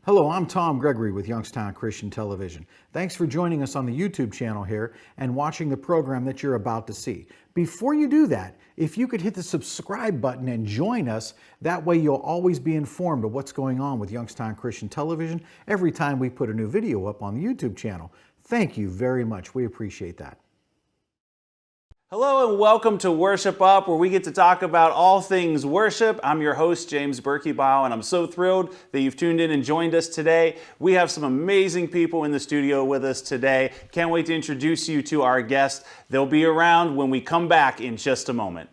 Hello, I'm Tom Gregory with Youngstown Christian Television. Thanks for joining us on the YouTube channel here and watching the program that you're about to see. Before you do that, if you could hit the subscribe button and join us, that way you'll always be informed of what's going on with Youngstown Christian Television every time we put a new video up on the YouTube channel. Thank you very much. We appreciate that. Hello and welcome to Worship Up, where we get to talk about all things worship. I'm your host, James Berkeybow, and I'm so thrilled that you've tuned in and joined us today. We have some amazing people in the studio with us today. Can't wait to introduce you to our guests. They'll be around when we come back in just a moment.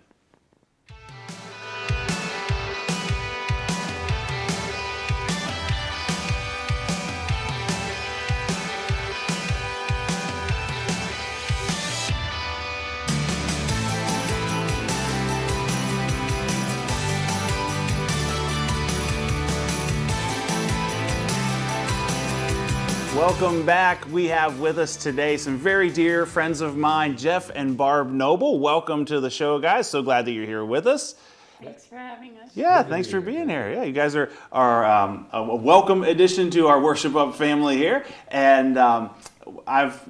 Welcome back. We have with us today some very dear friends of mine, Jeff and Barb Noble. Welcome to the show, guys. So glad that you're here with us. Thanks for having us. Yeah, thanks for being here. Yeah, you guys are a welcome addition to our Worship Up family here. And I've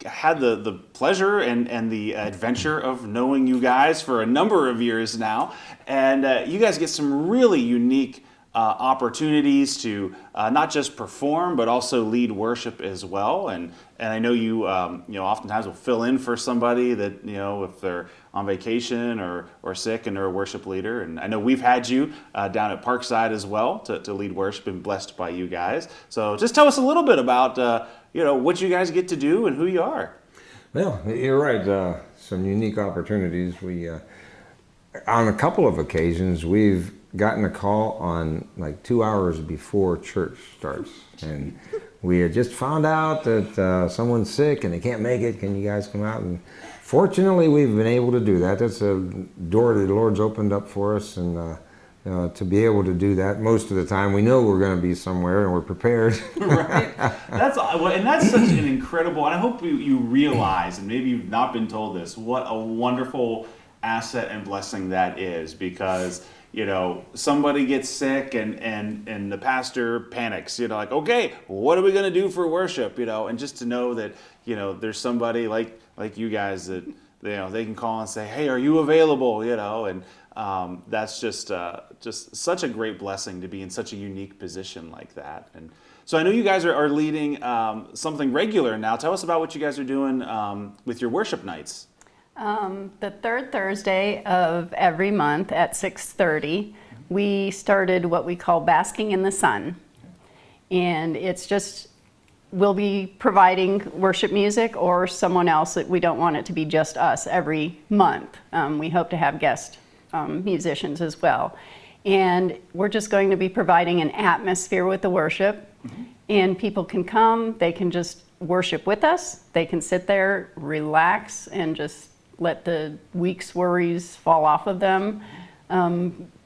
had the pleasure and the adventure of knowing you guys for a number of years now. And you guys get some really unique opportunities to not just perform, but also lead worship as well. And I know you oftentimes will fill in for somebody that, if they're on vacation or sick and they're a worship leader. And I know we've had you down at Parkside as well to lead worship and blessed by you guys. So just tell us a little bit about, what you guys get to do and who you are. Well, you're right. Some unique opportunities. We, on a couple of occasions, we've gotten a call on like 2 hours before church starts, and we had just found out that someone's sick and they can't make it. Can you guys come out? And fortunately, we've been able to do that. That's a door that the Lord's opened up for us, and to be able to do that. Most of the time, we know we're going to be somewhere and we're prepared. Right. That's such an incredible. And I hope you realize, and maybe you've not been told this, what a wonderful asset and blessing that is, because somebody gets sick and the pastor panics, like, okay, what are we going to do for worship? And just to know that, there's somebody like you guys that, they can call and say, hey, are you available? And that's just such a great blessing to be in such a unique position like that. And so I know you guys are leading something regular now. Tell us about what you guys are doing with your worship nights. The third Thursday of every month at 6:30, we started what we call Basking in the Sun. And it's just, we'll be providing worship music or someone else. We don't want it to be just us every month. We hope to have guest musicians as well. And we're just going to be providing an atmosphere with the worship. Mm-hmm. And people can come, they can just worship with us. They can sit there, relax, and just let the week's worries fall off of them.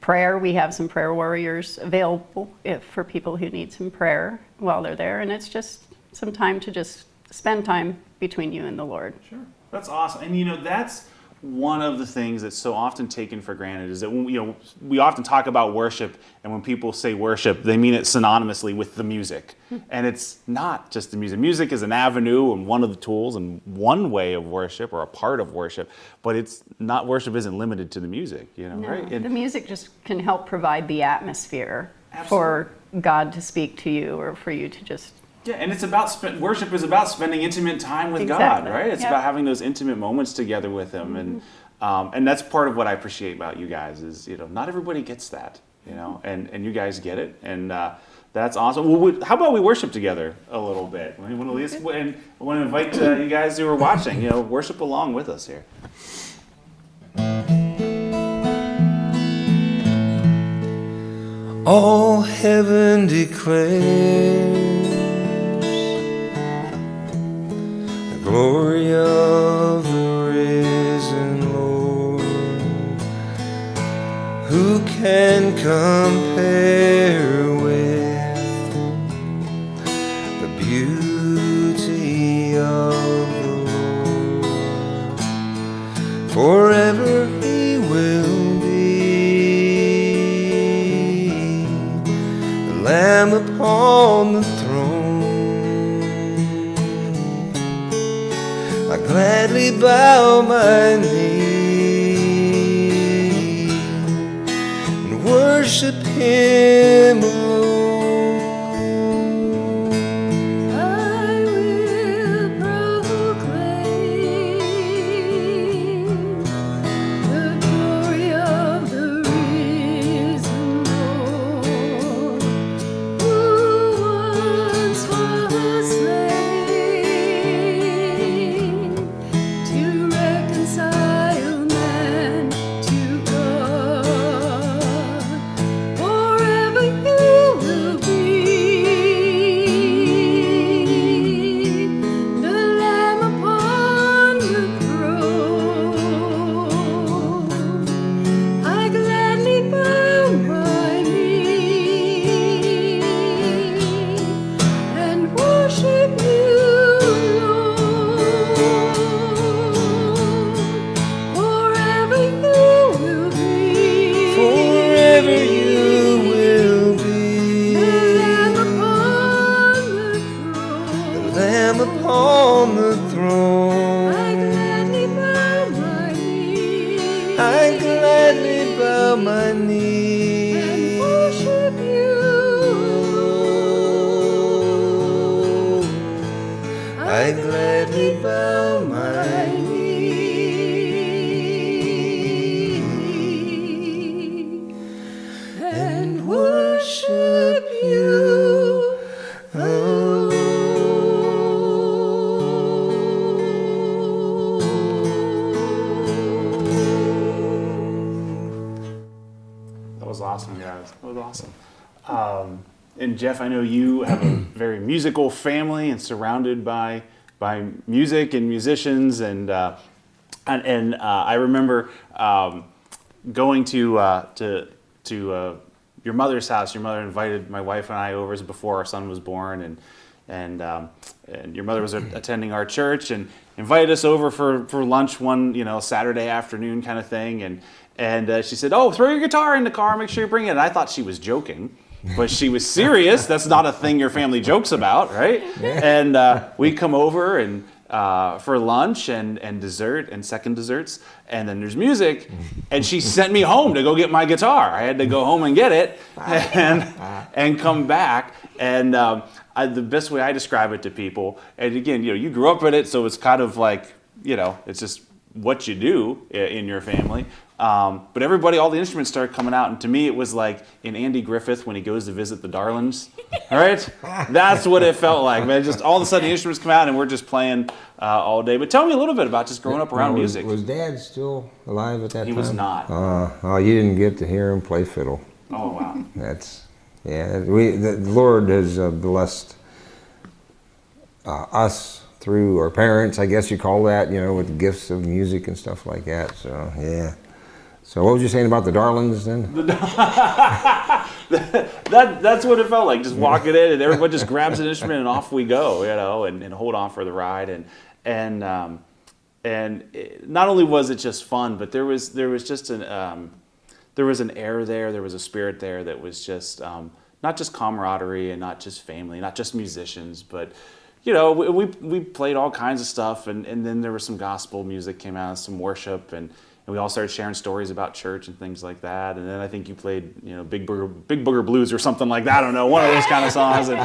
Prayer, we have some prayer warriors available for people who need some prayer while they're there. And it's just some time to just spend time between you and the Lord. Sure. That's awesome. And that's one of the things that's so often taken for granted is that when, we often talk about worship, and when people say worship, they mean it synonymously with the music. And it's not just the music. Music is an avenue and one of the tools and one way of worship or a part of worship, but it's not, worship isn't limited to the music, No, right? And the music just can help provide the atmosphere for God to speak to you or for you to just... Yeah, and it's about worship is about spending intimate time with God, right? It's about having those intimate moments together with Him, and that's part of what I appreciate about you guys is not everybody gets that, and you guys get it, and that's awesome. Well, how about we worship together a little bit? I want to invite you guys who are watching, worship along with us here. All heaven declares glory of the risen Lord. Who can compare with the beauty of the Lord? Forever He will be the Lamb upon upon the throne. I gladly bow my knee and worship Him alone. I will proclaim the glory of the risen Lord, who once was slain to reconcile man to God. Forever you will be the Lamb upon the throne. I gladly bow my knee and worship you, Lord. Forever you will be. Forever you will be The Lamb upon the the throne. Lamb upon the I throne. gladly bow my knee I gladly bow my and knee worship you, Lord. I gladly bow my knee and worship you, That was awesome, guys. That was awesome. And Jeff, I know you have a very musical family and surrounded by music and musicians, and I remember going to your mother's house. Your mother invited my wife and I over before our son was born, and your mother was attending our church and invited us over for lunch one Saturday afternoon kind of thing, and she said, "Oh, throw your guitar in the car, make sure you bring it." And I thought she was joking, but she was serious. That's not a thing your family jokes about, right? And we come over and for lunch and dessert and second desserts, and then there's music, and she sent me home to go get my guitar. I had to go home and get it and come back. And the best way I describe it to people, and again, you grew up with it, so it's kind of like, it's just what you do in your family. But everybody, all the instruments started coming out, and to me it was like in Andy Griffith when he goes to visit the Darlings, right? That's what it felt like, man. Just all of a sudden the instruments come out and we're just playing all day. But tell me a little bit about just growing up around Now, music. Was Dad still alive at that time? He was not. Oh, you didn't get to hear him play fiddle. Oh, wow. The Lord has blessed us through our parents, I guess you call that, with gifts of music and stuff like that. So, yeah. So what was you saying about the Darlings then? That's what it felt like, just walking in and everybody just grabs an instrument and off we go, and hold on for the ride. And not only was it just fun, but there was just an air there, there was a spirit there that was just not just camaraderie and not just family, not just musicians, but we played all kinds of stuff, and then there was some gospel music came out, some worship, and we all started sharing stories about church and things like that. And then I think you played, Big Booger Blues or something like that. I don't know, one of those kind of songs. And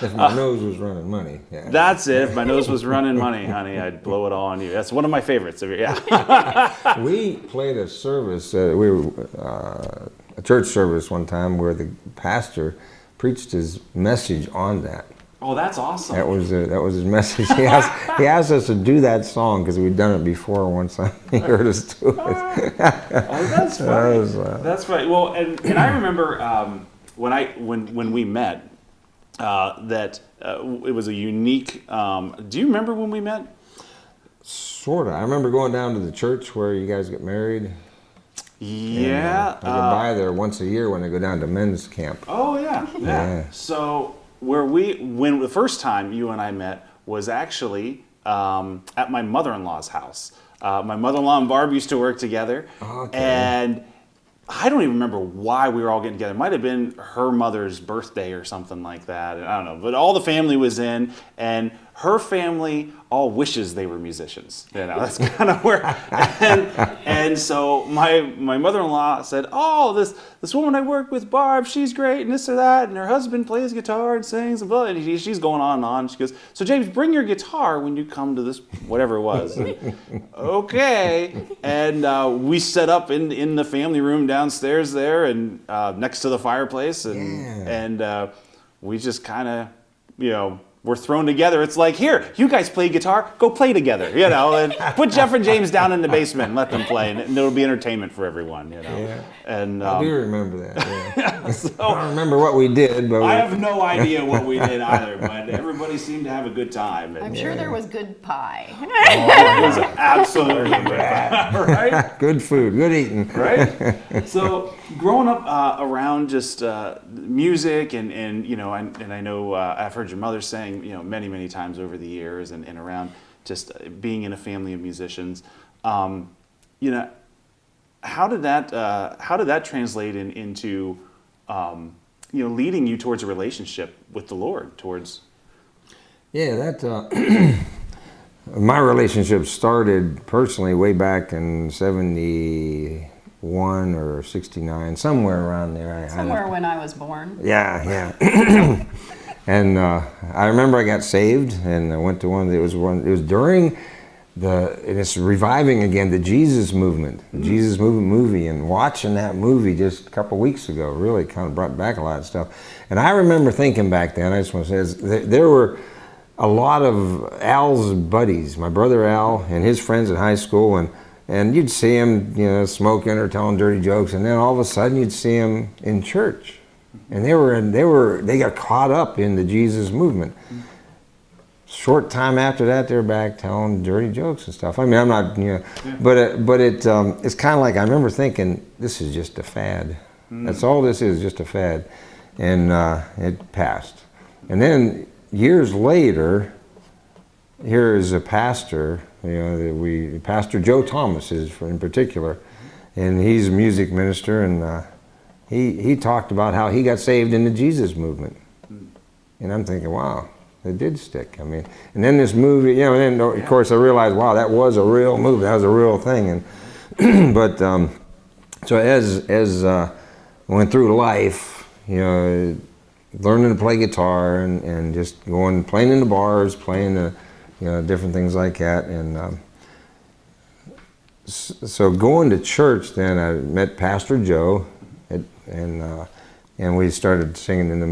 If my nose was running money. Yeah. That's it. If my nose was running money, honey, I'd blow it all on you. That's one of my favorites. Yeah. We played a service. We were a church service one time where the pastor preached his message on that. Oh, that's awesome. That was his message. He asked us to do that song because we'd done it before one time. He heard us do it. Oh, that's funny. That's funny. Well, and I remember when we met that it was a unique. Do you remember when we met? Sorta. I remember going down to the church where you guys get married. Yeah. I go by there once a year when I go down to men's camp. Oh yeah. So when the first time you and I met was actually at my mother-in-law's house. My mother-in-law and Barb used to work together, Okay. and I don't even remember why we were all getting together. It might have been her mother's birthday or something like that. I don't know. But all the family was in, and her family all wishes they were musicians. That's kind of where. And so my mother-in-law said, "Oh, this woman I work with, Barb, she's great, and this or that, and her husband plays guitar and sings and blah." And she's going on and on. She goes, "So James, bring your guitar when you come to this whatever it was." And, okay. And we set up in the family room downstairs there, and next to the fireplace, and we just kind of, we're thrown together. It's like, here, you guys play guitar, go play togetger, and put Jeff and James down in the basement and let them play, and it'll be entertainment for everyone, Yeah. And I do remember that. Yeah. so I don't remember what we did, but I have no idea what we did either, but everybody seemed to have a good time. And I'm sure there was good pie. it was absolutely good, right? good food, good eating. Right? So growing up around just music and I know I've heard your mother saying, many times over the years and around just being in a family of musicians, how did that translate into leading you towards a relationship with the Lord, towards? Yeah, that my relationship started personally way back in 71 or 69, somewhere around there. Somewhere when I was born. Yeah. And I remember I got saved, and I went to it was during and it's reviving again, the Jesus Movement, the Jesus Movement movie, and watching that movie just a couple weeks ago really kind of brought back a lot of stuff. And I remember thinking back then, I just want to say, there were a lot of Al's buddies, my brother Al and his friends in high school, and you'd see him, smoking or telling dirty jokes, and then all of a sudden you'd see him in church. And they got caught up in the Jesus Movement. Short time after that, they're back telling dirty jokes and stuff. I mean, I'm not, but it's kind of like, I remember thinking, this is just a fad. That's all this is, just a fad. And it passed. And then years later, here is a pastor, Pastor Joe Thomas is in particular, and he's a music minister, and he talked about how he got saved in the Jesus Movement. And I'm thinking, wow, it did stick. I mean, and then this movie, and then of course I realized, wow, that was a real movie, that was a real thing. And but so as I went through life, learning to play guitar and just playing in the bars, playing different things like that, and so going to church, then I met Pastor Joe, and we started singing in the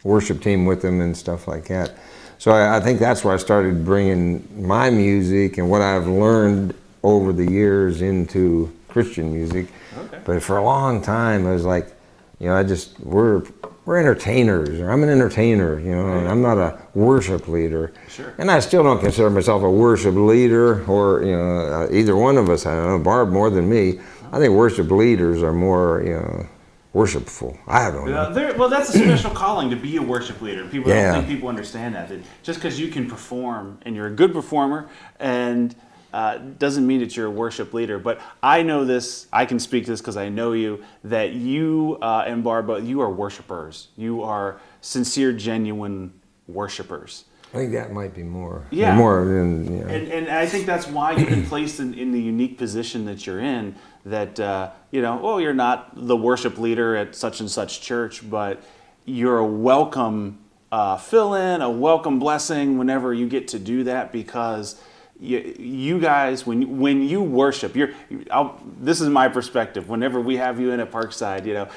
worship team with him and stuff like that. So I think that's where I started bringing my music and what I've learned over the years into Christian music. Okay. But for a long time, I was like, we're entertainers, or I'm an entertainer, and I'm not a worship leader. Sure. And I still don't consider myself a worship leader, or either one of us. I don't know, Barb more than me. I think worship leaders are more, worshipful. I don't know. Well, that's a special calling, to be a worship leader. I don't think people understand that just because you can perform and you're a good performer, and doesn't mean that you're a worship leader. But I know this, I can speak to this because I know you, that you and Barb, you are worshipers. You are sincere, genuine worshipers. I think that might be more. Yeah. More than, And I think that's why you've been placed in the unique position that you're in, that, you're not the worship leader at such and such church, but you're a welcome fill-in, a welcome blessing whenever you get to do that, because you guys, when you worship, this is my perspective. Whenever we have you in at Parkside,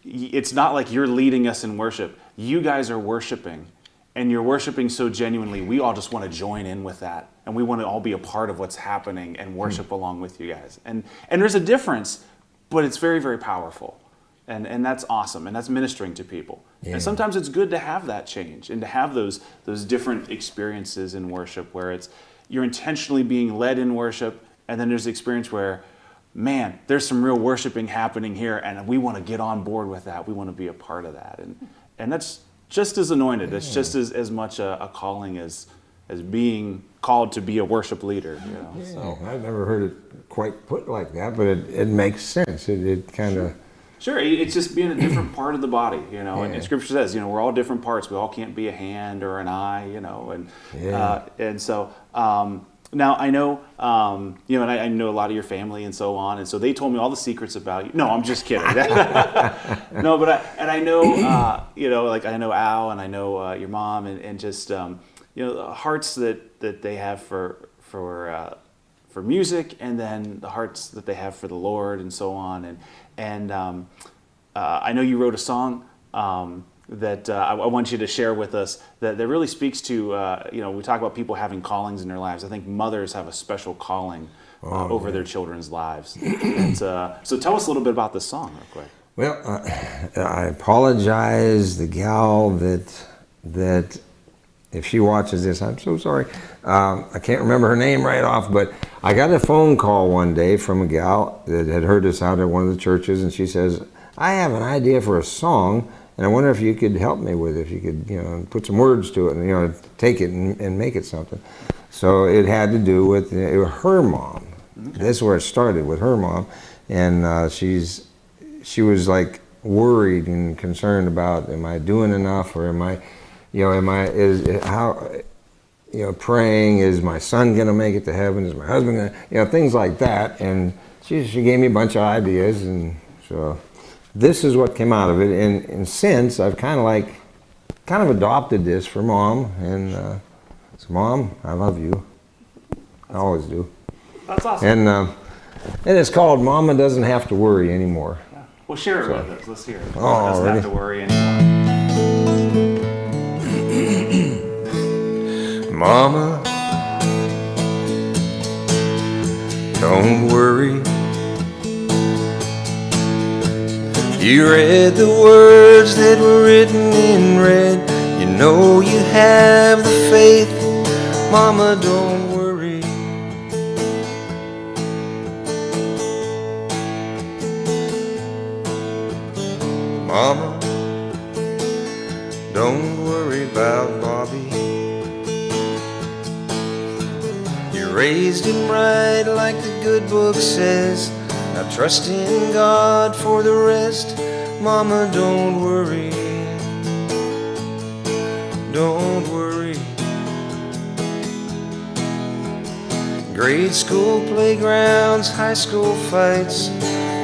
it's not like you're leading us in worship. You guys are worshiping. And you're worshiping so genuinely, we all just want to join in with that. And we want to all be a part of what's happening and worship along with you guys. And there's a difference, but it's very, very powerful. And that's awesome. And that's ministering to people. Yeah. And sometimes it's good to have that change and to have those different experiences in worship where you're intentionally being led in worship. And then there's the experience where, man, there's some real worshiping happening here. And we want to get on board with that. We want to be a part of that. And that's just as anointed. It's just as much a calling as being called to be a worship leader. You know, So I've never heard it quite put like that, but it makes sense. It kind of. Sure, it's just being a different part of the body, you know. And Yeah. Scripture says, you know, we're all different parts. We all can't be a hand or an eye, you know. And so now I know, you know, and I know a lot of your family and so on. And so they told me all the secrets about you. No, I'm just kidding. No, but I know, you know, like I know Al and I know your mom and just you know, the hearts that they have for music, and then the hearts that they have for the Lord and so on. And I know you wrote a song that I want you to share with us that really speaks to, you know, we talk about people having callings in their lives. I think mothers have a special calling over their children's lives. And, so tell us a little bit about this song real quick. Well, I apologize, the gal that if she watches this, I'm so sorry. I can't remember her name right off, but I got a phone call one day from a gal that had heard us out at one of the churches, and she says, I have an idea for a song, and I wonder if you could help me with it, if you could, you know, put some words to it, and, you know, take it and make it something. So it had to do with her mom. Okay. This is where it started, with her mom, and she was like worried and concerned about, am I doing enough, or am I, you know, praying, is my son going to make it to heaven? Is my husband going to, you know, things like that. And she gave me a bunch of ideas. And so this is what came out of it. And since I've kind of adopted this for Mom. And so Mom, I love you. I always do. That's awesome. And it's called Mama Doesn't Have to Worry Anymore. Yeah. Well, share it with us. Let's hear it. Oh, Doesn't have really? to worry anymore. Mama, don't worry. You read the words that were written in red. You know you have the faith. Mama, don't worry. Mama, don't worry about Bobby. Raised him right like the good book says. Now trust in God for the rest. Mama, don't worry. Don't worry. Grade school playgrounds, high school fights,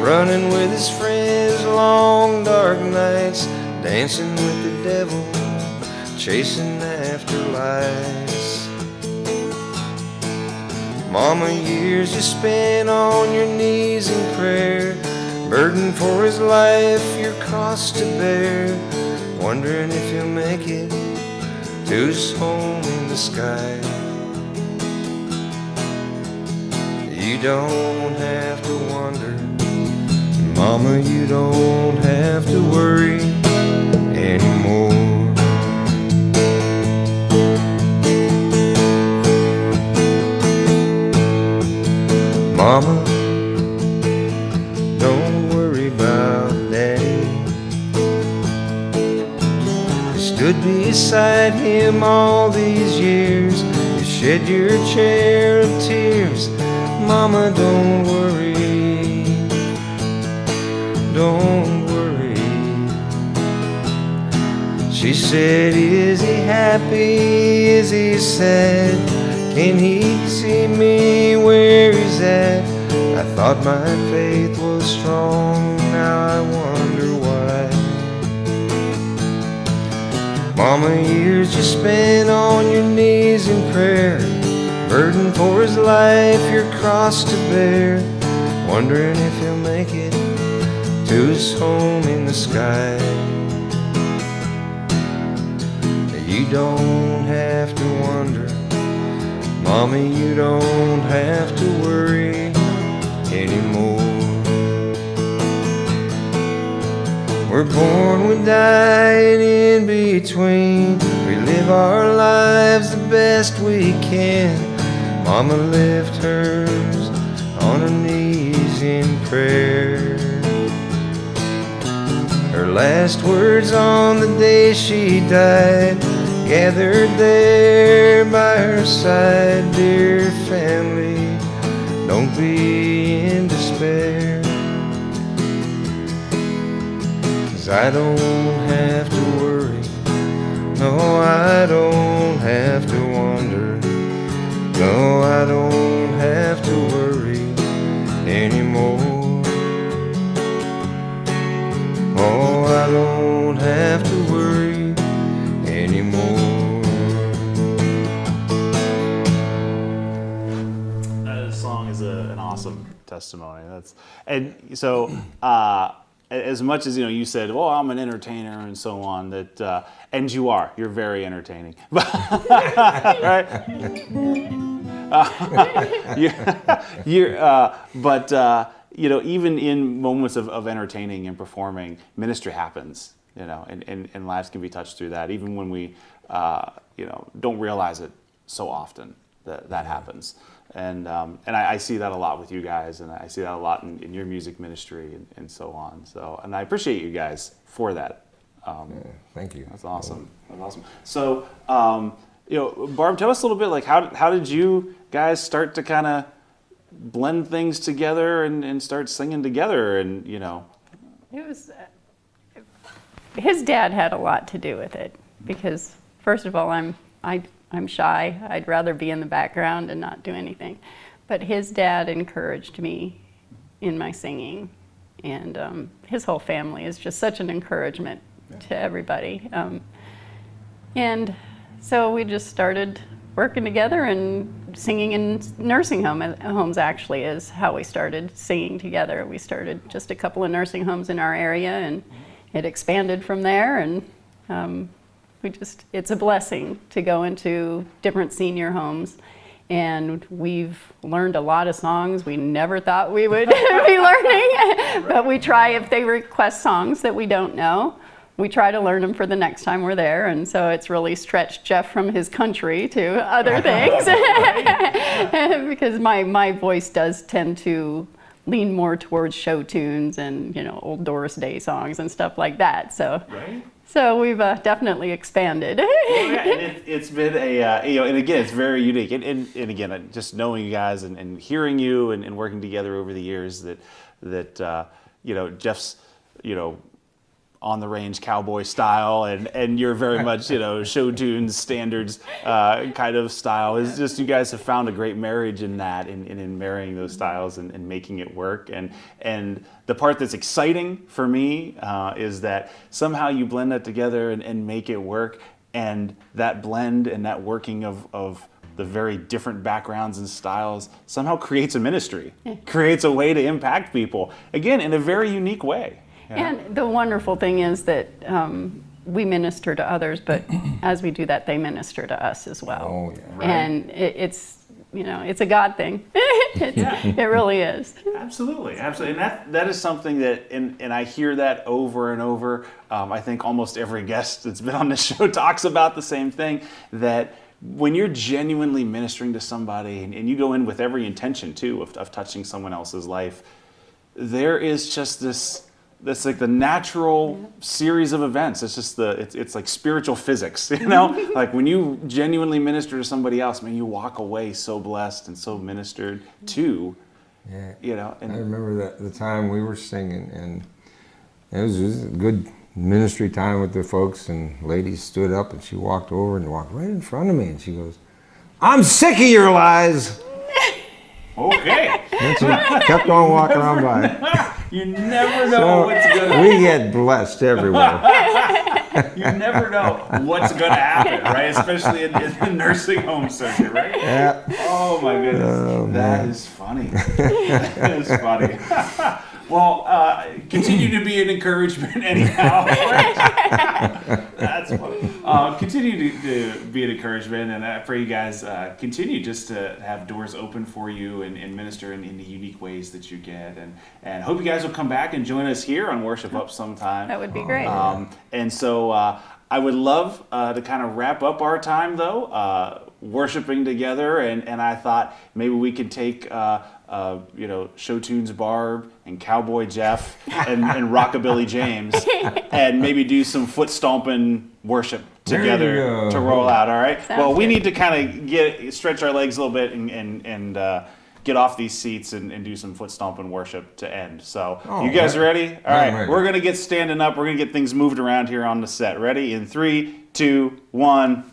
running with his friends, long dark nights, dancing with the devil, chasing after lies. Mama, years you spent on your knees in prayer, burden for his life, your cross to bear, wondering if he'll make it to his home in the sky. You don't have to wonder, Mama, you don't have to worry anymore. Mama, don't worry about Daddy. You stood beside him all these years. You shed your share of tears. Mama, don't worry. Don't worry. She said, is he happy? Is he sad? Can he see me where he's at? I thought my faith was strong, now I wonder why. Mama, years you spent on your knees in prayer, burden for his life, your cross to bear, wondering if he'll make it to his home in the sky. You don't have to wonder, Mommy, you don't have to worry anymore. We're born, we die, and in between we live our lives the best we can. Mama left hers on her knees in prayer. Her last words on the day she died, gathered there by her side. Dear family, don't be in despair, 'cause I don't have to worry. No, I don't have to wonder. No, I don't have to worry anymore. Oh, I don't have to worry anymore. That song is an awesome testimony. And so as much as you said, well, I'm an entertainer and so on, that and you're very entertaining, right? Even in moments of entertaining and performing, ministry happens, and lives can be touched through that, even when we, don't realize it so often that happens. And I see that a lot with you guys, and I see that a lot in your music ministry and so on. So, and I appreciate you guys for that. Thank you. That's awesome. That's awesome. So, Barb, tell us a little bit, like how did you guys start to kind of blend things together and start singing together? And It was his dad had a lot to do with it, because first of all, I'm shy. I'd rather be in the background and not do anything. But his dad encouraged me in my singing, and his whole family is just such an encouragement to everybody. And so we just started working together, and singing in nursing homes actually is how we started singing together. We started just a couple of nursing homes in our area, and it expanded from there. And it's a blessing to go into different senior homes, and we've learned a lot of songs we never thought we would be learning, but we try. If they request songs that we don't know, we try to learn them for the next time we're there. And so it's really stretched Jeff from his country to other things, because my voice does tend to lean more towards show tunes and old Doris Day songs and stuff like that. So. right? So we've definitely expanded. And it's been and again, it's very unique. And again, just knowing you guys and hearing you and working together over the years, that Jeff's, on the range cowboy style, and you're very much, show tunes, standards kind of style. It's just, you guys have found a great marriage in that, in marrying those styles and making it work. And the part that's exciting for me is that somehow you blend that together and make it work. And that blend and that working of the very different backgrounds and styles somehow creates a ministry, creates a way to impact people, again, in a very unique way. Yeah. And the wonderful thing is that we minister to others, but as we do that, they minister to us as well. Oh, yeah. Right. And it's a God thing. It really is. Absolutely. And that is something that, and I hear that over and over. I think almost every guest that's been on this show talks about the same thing, that when you're genuinely ministering to somebody, and you go in with every intention too of touching someone else's life, there is just that's like the natural series of events. It's just it's like spiritual physics, like when you genuinely minister to somebody else, man, you walk away so blessed and so ministered to. Yeah. And I remember the time we were singing, and it was a good ministry time with the folks, and lady stood up and she walked over and walked right in front of me, and she goes, "I'm sick of your lies." Okay. And she kept on walking on by. You never know what's going to We get blessed everywhere. You never know what's going to happen, right? Especially in the nursing home circuit, right? Yeah. Oh my goodness, that is funny. That is funny. Well, continue to be an encouragement anyhow. That's funny. Continue to be an encouragement, and I pray you guys continue just to have doors open for you and minister in the unique ways that you get. And hope you guys will come back and join us here on Worship Up sometime. That would be great. And so I would love to kind of wrap up our time, though, worshiping together. And I thought maybe we could take Show Tunes Barb and Cowboy Jeff and Rockabilly James, and maybe do some foot stomping worship together go. to roll out. All right. Sounds Well, we good. need to kind of stretch our legs a little bit and get off these seats and do some foot stomping worship to end. So you guys ready? All right. ready. We're gonna get standing up. We're gonna get things moved around here on the set. Ready? In 3, 2, 1.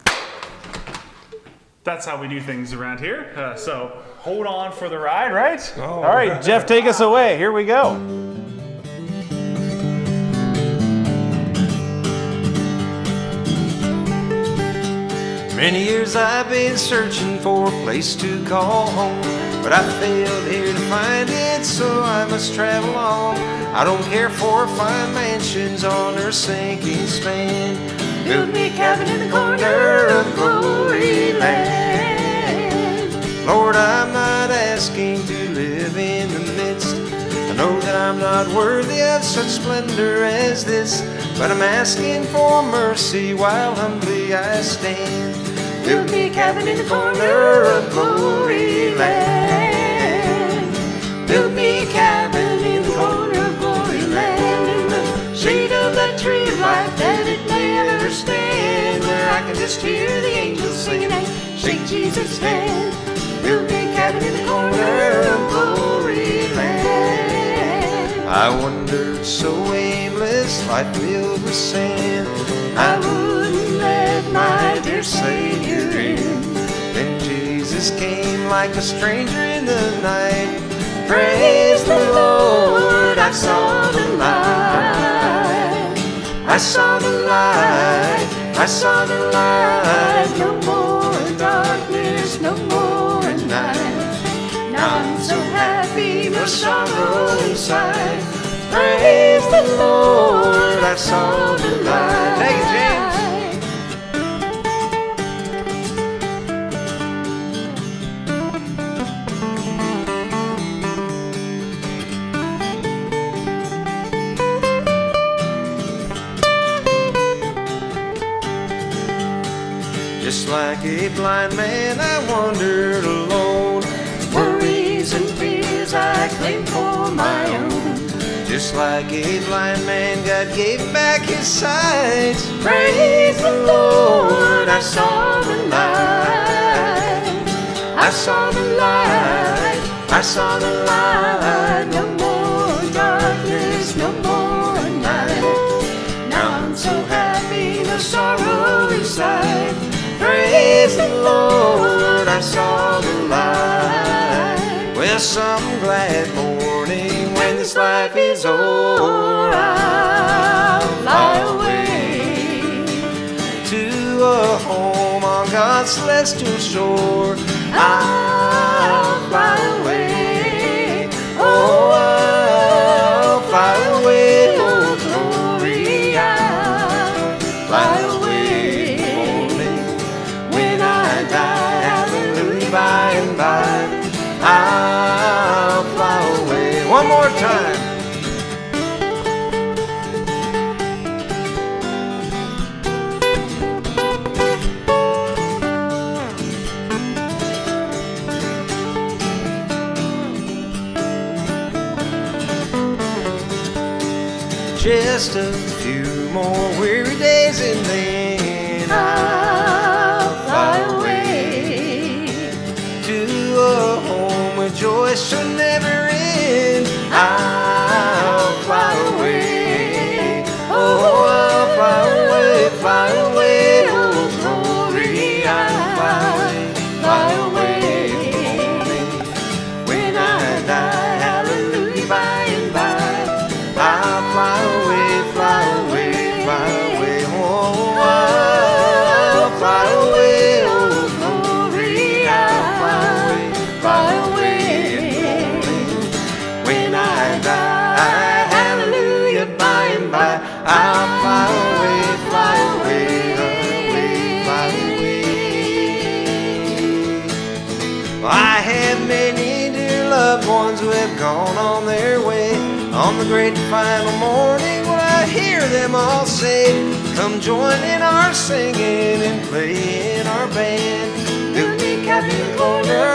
That's how we do things around here. So hold on for the ride, right? All right, Jeff, take us away. Here we go. Many years I've been searching for a place to call home, but I failed here to find it, so I must travel on. I don't care for fine mansions on earth's sinking span. Build me a cabin in the corner of glory land. Lord, I'm not asking to live in the midst. I know that I'm not worthy of such splendor as this, but I'm asking for mercy while humbly I stand. Build me a cabin in the corner of glory land. Build me a cabin in the corner of glory land, in the shade of that tree of life that it may ever stand, where I can just hear the angels singing and shake Jesus' hand. Build me a cabin in the corner of glory land. I wandered so aimless, life filled with sin, I wouldn't let my dear Savior in. Then Jesus came like a stranger in the night. Praise the Lord, I saw the light. I saw the light, I saw the light. No more darkness, no more night. Now I'm so happy, no sorrow inside. Praise the Lord, I saw the light. Take it, James. Just like a blind man, I wandered alone. Worries and fears I claimed for my own. Just like a blind man, God gave back his sight. Praise the Lord, I saw the light. I saw the light, I saw the light. No more darkness, no more night. Now I'm so happy, no sorrow inside. Praise the Lord, I saw the light. Well, some glad morning when this life is o'er, I'll fly away to a home on God's celestial shore. I'll fly away, oh, I'll fly away, oh, glory, I'll fly away. By and by, I'll fly away. One more time. Just a few more weary days and then I'll fly away to a home where joy shall never end. I'll fly away, oh, I'll fly away, oh, glory, I'll fly away. When I die, hallelujah, by and by, I'll fly away, oh, I'll fly away, oh, glory, I'll fly away. When I die, hallelujah, by and by, I'll fly away, fly away, fly away. I have many dear loved ones who have gone on their way. On the great final morning when I hear them all say, come join in our singing and play in our band. Build me a cabin in the corner